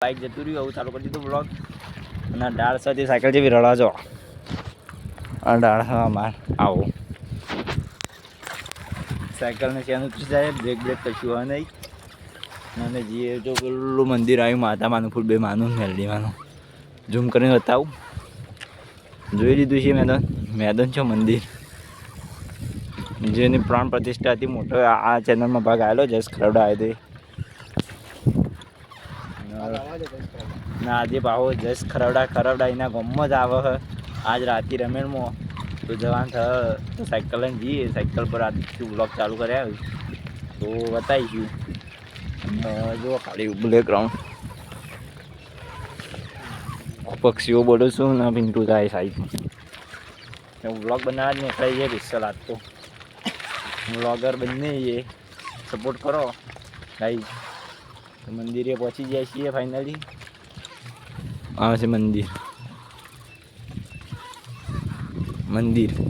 Bike જતું રહ્યું આવું ચાલુ કરી દીધું બ્લોગ. અને ડાળ સાથે સાયકલ જેવી રડાજો આ ડાળ હા માર આવો સાયકલને ચેન ઉતરી જાય બ્રેક કશું હોય નહીં. અને જે જો પેલું મંદિર આવ્યું માતા માનું ફૂલ બે માનું મેલડીમાંનું ઝૂમ કરીને બતાવું. જોઈ લીધું છે મેદાન છે મંદિર જેની પ્રાણ પ્રતિષ્ઠા હતી. મોટો આ ચેનલમાં ભાગ આવેલો જસ ખરવડા આવ્યો ના આજે ભાવો જસ ખરવડા એના ગામમાં જ આવે છે. આજ રાતે રમેણમાં તો જવાનું થયો તો સાયકલ લઈને જઈએ. સાયકલ પર આજથી બ્લોગ ચાલુ કર્યા તો બતાવીશું. જો ખાલી બ્લેકગ્રાઉન્ડ પક્ષીઓ બોલું છું ને પિન્ટુ થાય સાઈડ બ્લોગ બનાવવા જ નીકળાઈ જાય પિસ્સલ આજ તો બ્લોગર બંને એ સપોર્ટ કરો ગાઈઝ. મંદિરે પહોંચી જાય છીએ ફાઇનલી. આ છે મંદિર.